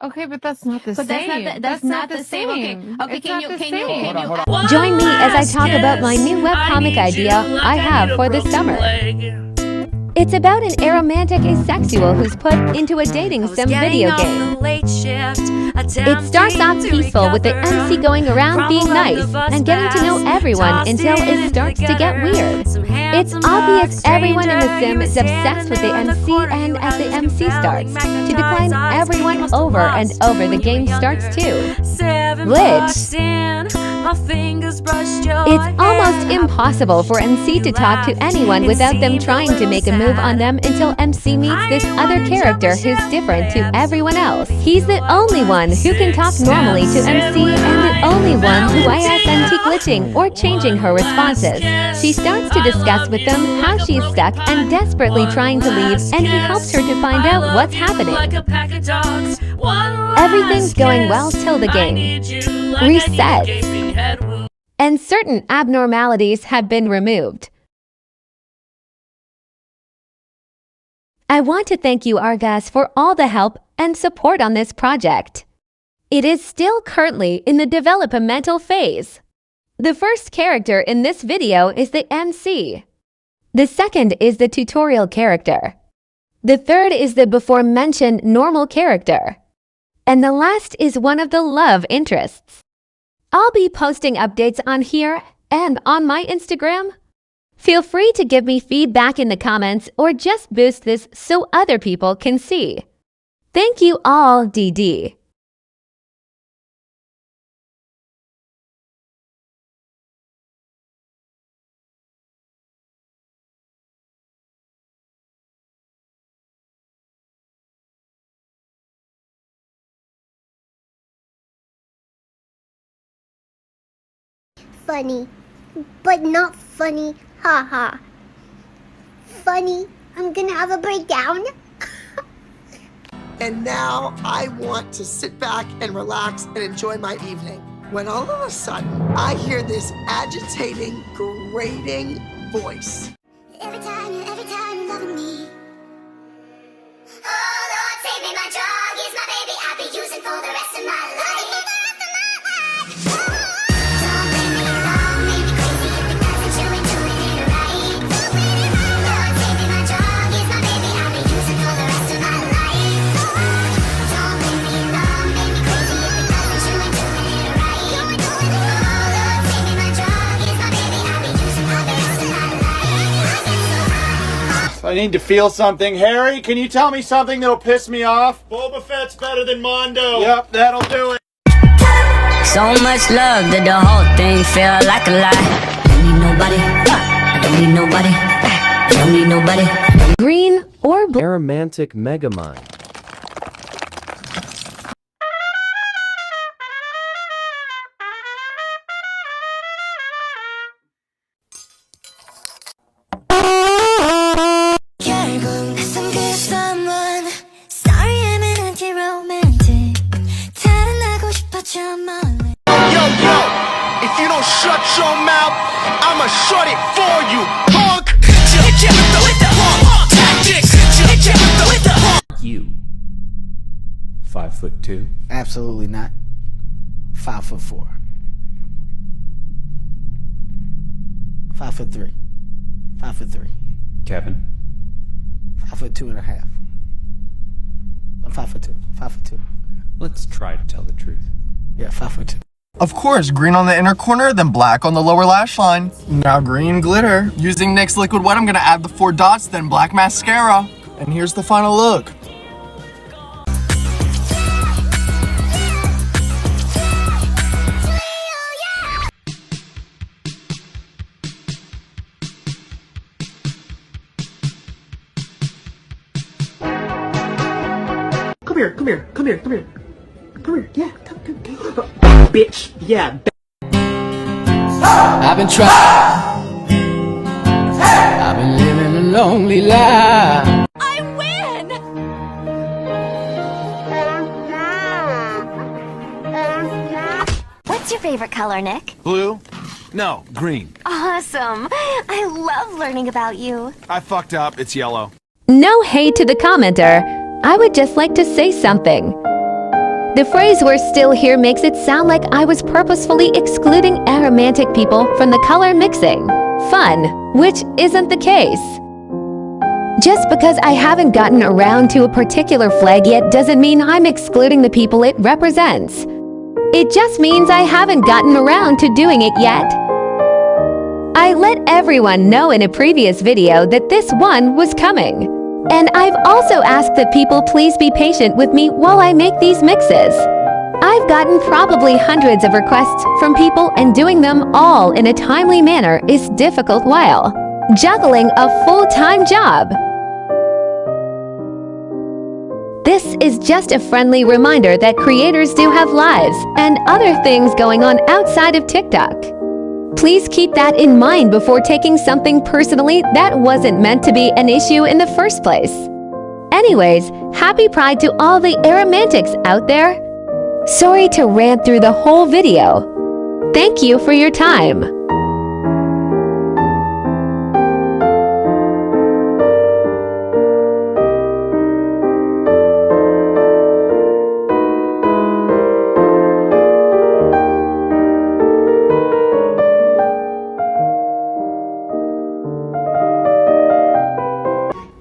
Okay, but that's not the But same. that's not the same. Okay, can you Join me as I talk about my new webcomic idea I have for this summer. It's about an aromantic asexual who's put into a dating sim video game. It starts off peaceful with the MC going around being nice and getting to know everyone until it starts to get weird. It's obvious everyone in the sim is obsessed with the MC, and as the MC starts to decline everyone over and over, the game starts too. Glitch. It's almost impossible for MC to talk to anyone without them trying to make a move on them until MC meets this other character who's different to everyone else. He's the only one who can talk normally to MC and the only one who ISNT glitching or changing her responses. She starts to discuss with them how she's stuck and desperately trying to leave, and he helps her to find out what's happening. Everything's going well till the game resets and certain abnormalities have been removed. I want to thank you, Argas, for all the help and support on this project. It is still currently in the developmental phase. The first character in this video is the MC. The second is the tutorial character. The third is the before-mentioned normal character. And the last is one of the love interests. I'll be posting updates on here and on my Instagram. Feel free to give me feedback in the comments or just boost this so other people can see. Thank you all, DD. Funny, but not funny, haha. Funny, I'm gonna have a breakdown. And now I want to sit back and relax and enjoy my evening. When all of a sudden, I hear this agitating, grating voice. Every time you're loving me. Oh Lord, save me, my drug is my baby. I'll be using for the rest of my life. I need to feel something. Harry, can you tell me something that'll piss me off? Boba Fett's better than Mondo. Yep, that'll do it. So much love that the whole thing feel like a lie. Don't need nobody. Don't need nobody. Don't need nobody. Green or blue? Aromantic Megamind. If you don't shut your mouth, I'ma shut it for you, punk! You. 5'2"? Absolutely not. 5'4". 5'3". 5'3". Kevin. 5'2.5". I'm 5'2". 5'2". Let's try to tell the truth. Yeah, 5'2". Of course, green on the inner corner, then black on the lower lash line. Now green glitter. Using NYX Liquid Wet, I'm gonna add the 4 dots, then black mascara. And here's the final look. Come here, come here, come here, come here. Come here, yeah, come. Bitch, yeah. I've been trying. I've been living a lonely life. I win! What's your favorite color, Nick? Blue? No, green. Awesome. I love learning about you. I fucked up. It's yellow. No hate to the commenter. I would just like to say something. The phrase "we're still here" makes it sound like I was purposefully excluding aromantic people from the color mixing fun, which isn't the case. Just because I haven't gotten around to a particular flag yet doesn't mean I'm excluding the people it represents. It just means I haven't gotten around to doing it yet. I let everyone know in a previous video that this one was coming. And I've also asked that people please be patient with me while I make these mixes. I've gotten probably hundreds of requests from people, and doing them all in a timely manner is difficult while juggling a full-time job. This is just a friendly reminder that creators do have lives and other things going on outside of TikTok. Please keep that in mind before taking something personally that wasn't meant to be an issue in the first place. Anyways, happy Pride to all the Aromantics out there. Sorry to rant through the whole video. Thank you for your time.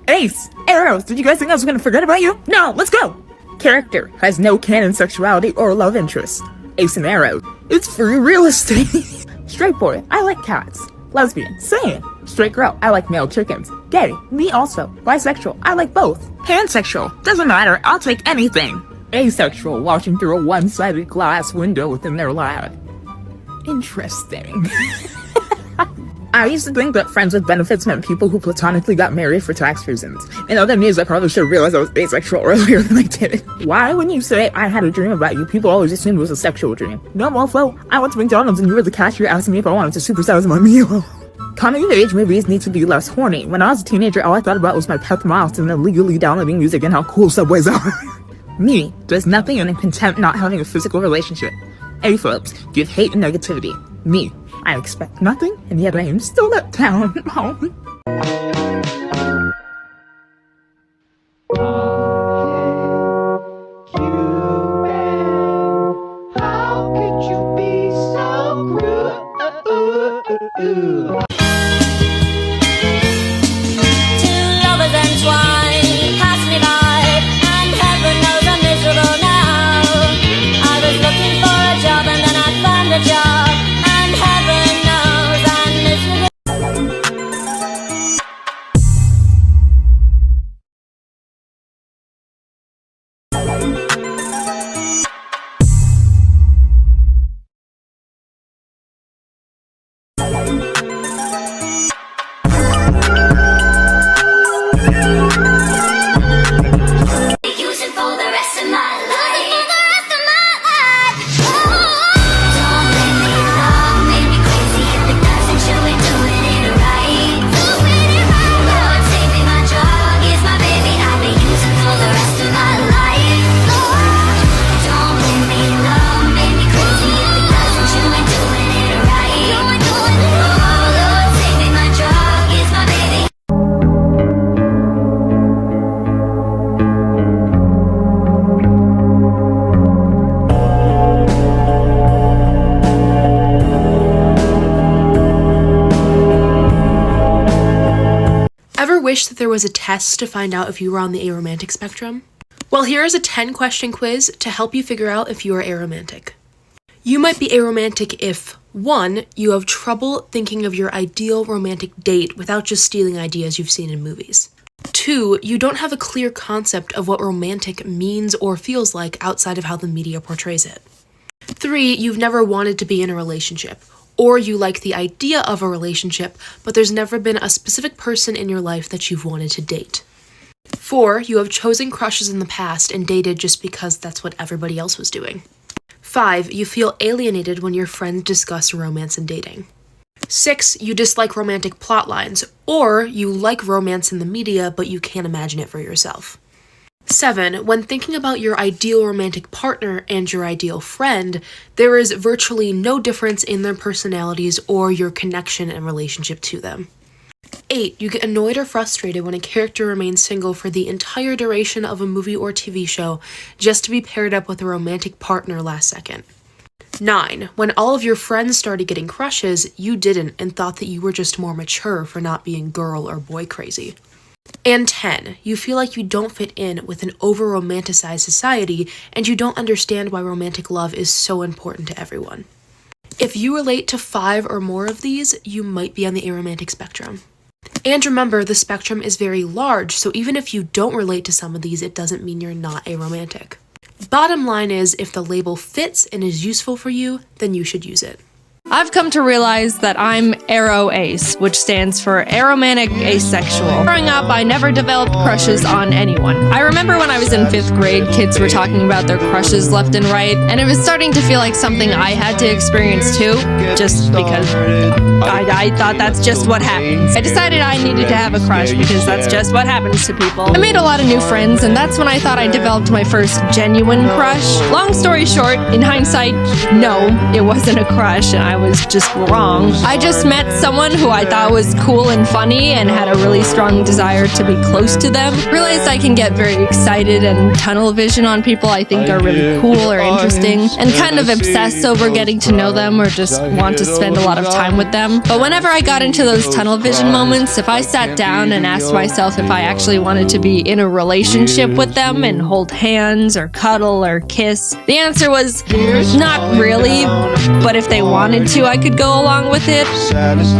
Ace! Arrows! Did you guys think I was gonna forget about you? No, let's go! Character has no canon sexuality or love interest. Ace and Arrow. It's free real estate. Straight boy, I like cats. Lesbian, same. Straight girl, I like male chickens. Gay, me also. Bisexual, I like both. Pansexual, doesn't matter, I'll take anything. Asexual, watching through a one-sided glass window within their lab. Interesting. I used to think that friends with benefits meant people who platonically got married for tax reasons. In other news, I probably should have realized I was asexual earlier than I did. Why, when you say I had a dream about you, people always assumed it was a sexual dream? No, mofo, I went to McDonald's and you were the cashier asking me if I wanted to supersize my meal. Coming of age movies need to be less horny. When I was a teenager, all I thought about was my pet mouse and illegally downloading music and how cool subways are. Me does nothing and in contempt not having a physical relationship. A-phobes give hate and negativity. Me, I expect nothing, and yet I am still let down. How could you be so cruel? Two lovers entwined passed me by, and heaven knows I'm miserable now. I was looking for a job and then I found a job, and heaven knows I'm miserable. Use it for the rest of my life. Don't blame me, love made me crazy. If it doesn't, you ain't doing it right. Lord, save me, my drug is my baby. I'll be using for the rest of my life. Don't blame me, love made me crazy. If it doesn't, you ain't doing it right. Lord, save me, my drug is my baby. Ever wish that there was a test to find out if you were on the aromantic spectrum? Well, here is a 10-question quiz to help you figure out if you are aromantic. You might be aromantic if 1. You have trouble thinking of your ideal romantic date without just stealing ideas you've seen in movies. 2. You don't have a clear concept of what romantic means or feels like outside of how the media portrays it. 3. You've never wanted to be in a relationship, or you like the idea of a relationship, but there's never been a specific person in your life that you've wanted to date. 4. You have chosen crushes in the past and dated just because that's what everybody else was doing. 5. You feel alienated when your friends discuss romance and dating. 6. You dislike romantic plot lines, or you like romance in the media, but you can't imagine it for yourself. 7. When thinking about your ideal romantic partner and your ideal friend, there is virtually no difference in their personalities or your connection and relationship to them. 8. You get annoyed or frustrated when a character remains single for the entire duration of a movie or TV show just to be paired up with a romantic partner last second. 9. When all of your friends started getting crushes, you didn't and thought that you were just more mature for not being girl or boy crazy. And 10. You feel like you don't fit in with an over-romanticized society and you don't understand why romantic love is so important to everyone. If you relate to 5 or more of these, you might be on the aromantic spectrum. And remember, the spectrum is very large, so even if you don't relate to some of these, it doesn't mean you're not aromantic. Bottom line is, if the label fits and is useful for you, then you should use it. I've come to realize that I'm aro-ace, which stands for aromantic asexual. Growing up, I never developed crushes on anyone. I remember when I was in 5th grade, kids were talking about their crushes left and right, and it was starting to feel like something I had to experience too, just because I thought that's just what happens. I decided I needed to have a crush because that's just what happens to people. I made a lot of new friends, and that's when I thought I developed my first genuine crush. Long story short, in hindsight, no, it wasn't a crush, and I was just wrong. I just met someone who I thought was cool and funny and had a really strong desire to be close to them. Realized I can get very excited and tunnel vision on people I think are really cool or interesting, and kind of obsess over getting to know them or just want to spend a lot of time with them. But whenever I got into those tunnel vision moments, if I sat down and asked myself if I actually wanted to be in a relationship with them and hold hands or cuddle or kiss, the answer was not really, but if they wanted to, I could go along with it,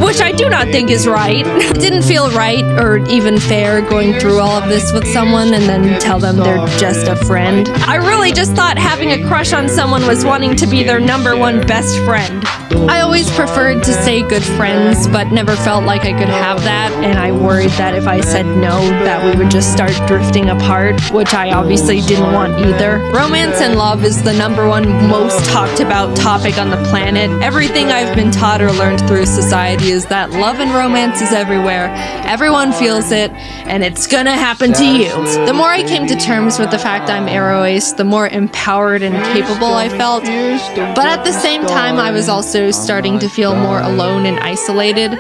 which I do not think is right. It didn't feel right or even fair going through all of this with someone and then tell them they're just a friend. I really just thought having a crush on someone was wanting to be their #1 best friend. I always preferred to stay good friends, but never felt like I could have that, and I worried that if I said no, that we would just start drifting apart, which I obviously didn't want either. Romance and love is the #1 most talked about topic on the planet. Everything I've been taught or learned through society is that love and romance is everywhere. Everyone feels it, and it's gonna happen to you. The more I came to terms with the fact I'm aro-ace, the more empowered and capable I felt. But at the same time, I was also starting to feel more alone and isolated.